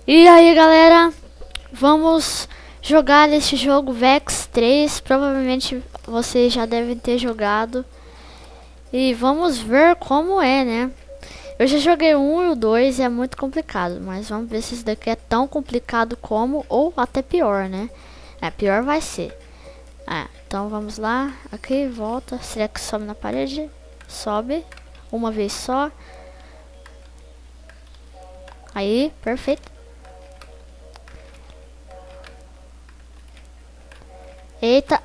E aí, galera, vamos jogar esse jogo Vex 3. Provavelmente vocês já devem ter jogado. E vamos ver como é, né? Eu já joguei o 1 e o 2 e é muito complicado. Mas vamos ver se isso daqui é tão complicado como, ou até pior, né? É, pior vai ser. Então vamos lá. Aqui, volta. Será que sobe na parede? Sobe. Uma vez só. Aí, perfeito. Eita.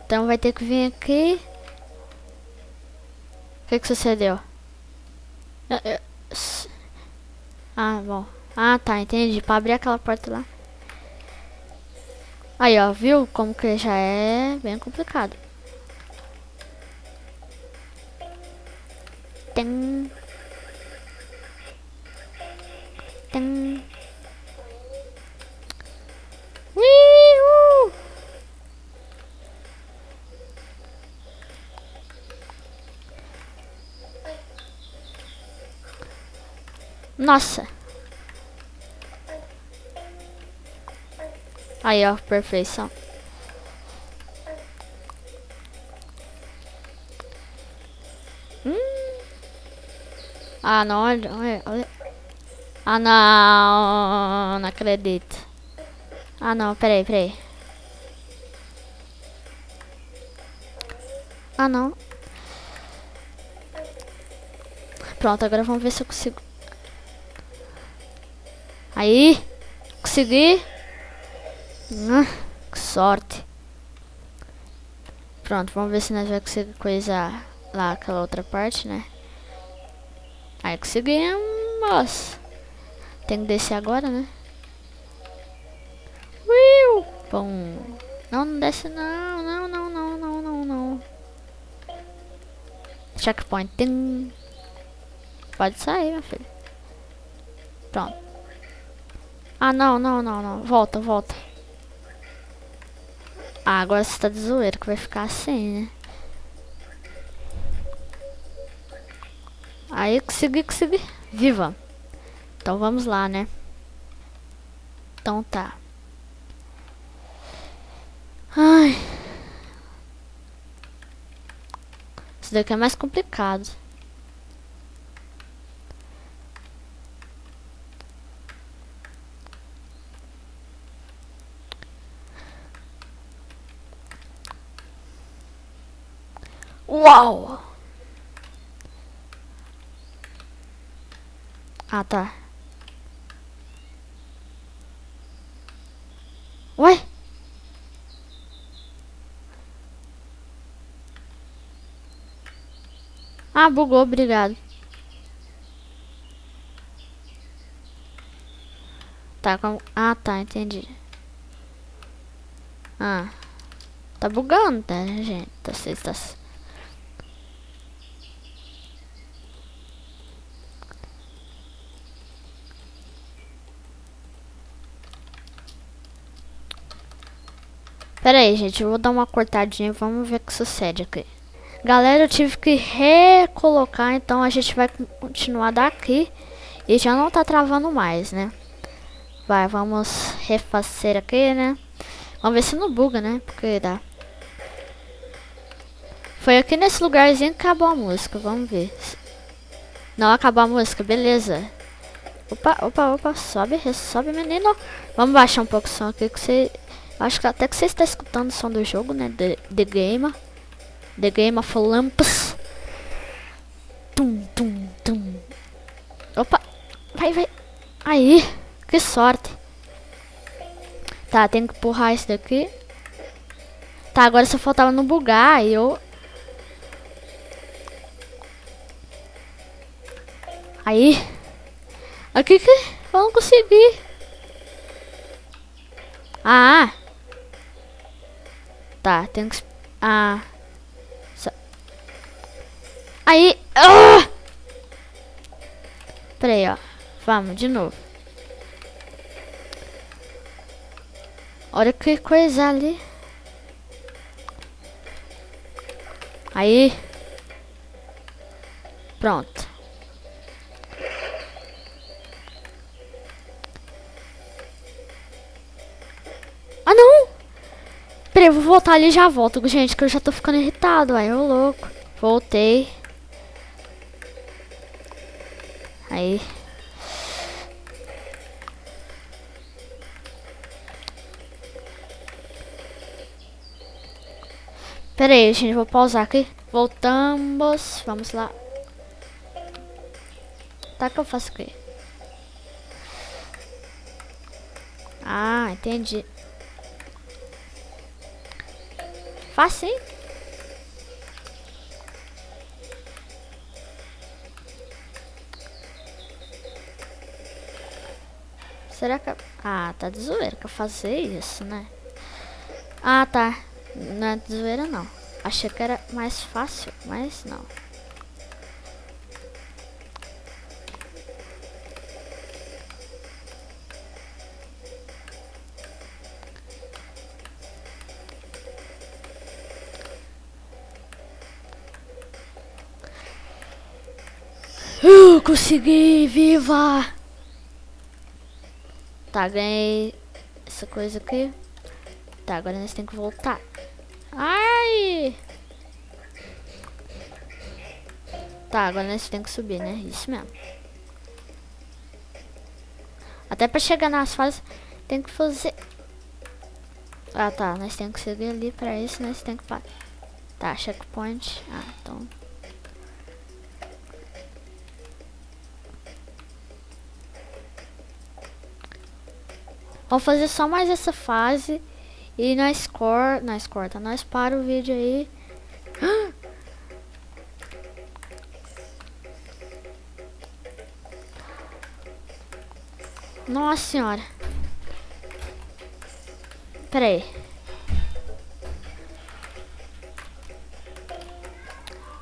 Então vai ter que vir aqui. O que sucedeu? Bom. Ah, tá, entendi. Pra abrir aquela porta lá. Aí, ó, viu como que já é bem complicado. Tem. Tem. Uhul. Nossa. Aí, ó, perfeição. Ah, não, olha. Ah, não, não acredito. Ah, não, peraí. Ah, não. Pronto, agora vamos ver se eu consigo. Aí, consegui. Que sorte. Pronto, vamos ver se nós vamos conseguir coisar lá aquela outra parte, né? Aí conseguimos. Tem que descer agora, né? Bom. Não desce não. Não. Checkpoint. Tim. Pode sair, meu filho. Pronto. Ah, não. Volta. Ah, agora você tá de zoeira que vai ficar assim, né? Aí consegui. Viva. Então vamos lá, né? Então tá. Ai. Isso daqui é mais complicado. Uau! Ah, tá. Ué? Ah, bugou, obrigado. Tá, ah, tá, entendi. Ah, tá bugando, tá, gente? Tá. Pera aí, gente, eu vou dar uma cortadinha e vamos ver o que sucede aqui. Galera, eu tive que recolocar, então a gente vai continuar daqui e já não tá travando mais, né? Vamos refazer aqui, né? Vamos ver se não buga, né? Porque dá. Foi aqui nesse lugarzinho que acabou a música, vamos ver. Não acabou a música, beleza. Opa, sobe menino. Vamos baixar um pouco o som aqui que você... Acho que até que você está escutando o som do jogo, né? The Game of Olympus. Tum. Opa, vai. Aí, que sorte. Tá, tem que empurrar isso daqui. Tá, agora só faltava não bugar e eu... Aí. Aqui que vamos conseguir. Ah. Tá, tem que... Ah. Aí. Ah! Pera aí, ó. Vamos, de novo. Olha que coisa ali. Aí. Pronto. Pera aí, eu vou voltar ali e já volto, gente, que eu já tô ficando irritado, aí, ô louco. Voltei. Aí. Pera aí, gente, vou pausar aqui. Voltamos, vamos lá. Tá, que eu faço aqui? Ah, entendi. Facinho. Será que... Ah, tá de zoeira que eu fazer isso, né? Ah, tá. Não é de zoeira, não. Achei que era mais fácil, mas não. Consegui! Viva! Tá, ganhei essa coisa aqui. Tá, agora nós temos que voltar. Ai! Tá, agora nós temos que subir, né? Isso mesmo. Até pra chegar nas fases, tem que fazer... Ah, tá. Nós temos que seguir ali pra isso, nós temos que... Tá, checkpoint. Ah, então... Vamos fazer só mais essa fase. E nós corta. Nós para o vídeo aí. Nossa senhora. Pera aí.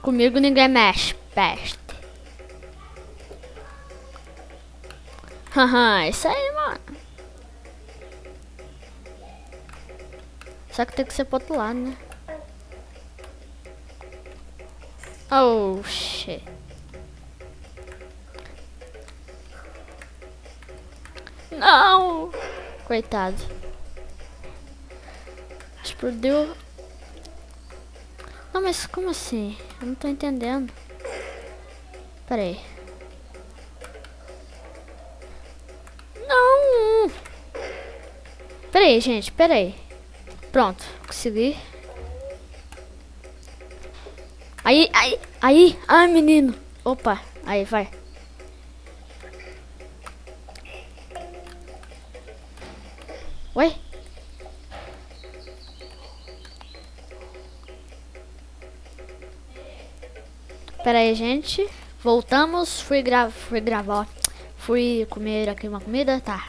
Comigo ninguém mexe. Peste. Haha, isso aí, mano. Só que tem que ser pro outro lado, né? Oh, shit. Não! Coitado. Explodiu. Não, mas como assim? Eu não tô entendendo. Pera aí. Não! Pera aí, gente. Pera aí. Pronto. Consegui. Aí. Ai, menino. Opa. Aí, vai. Ué? Pera aí, gente. Voltamos. Fui gravar, ó. Fui comer aqui uma comida. Tá.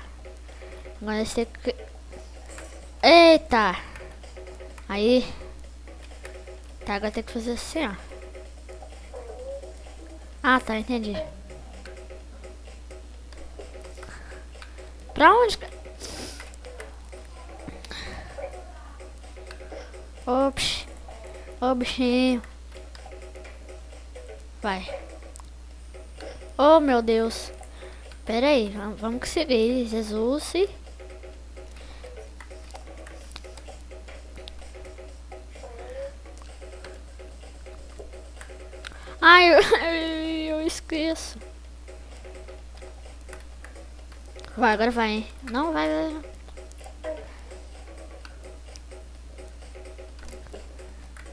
Agora nós temos que... Eita. Aí. Tá, agora tem que fazer assim, ó. Ah, tá, entendi. Pra onde? Ops. Ô, bichinho. Vai. Oh, meu Deus. Pera aí, vamos conseguir. Jesus. Ai, eu esqueço. Vai, agora vai, hein? Não, vai.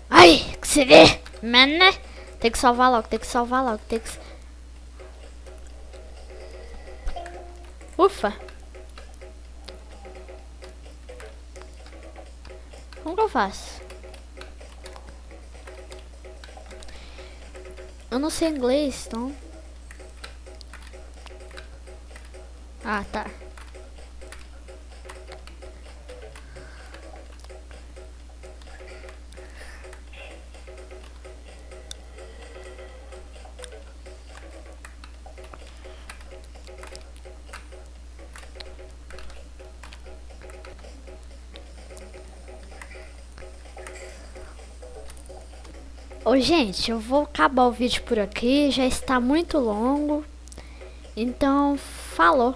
Ai, consegui. Mano, né? Tem que salvar logo, tem que... Ufa. Como que eu faço? Eu não sei inglês, então... Ah, tá. Ô, gente, eu vou acabar o vídeo por aqui, já está muito longo. Então, falou!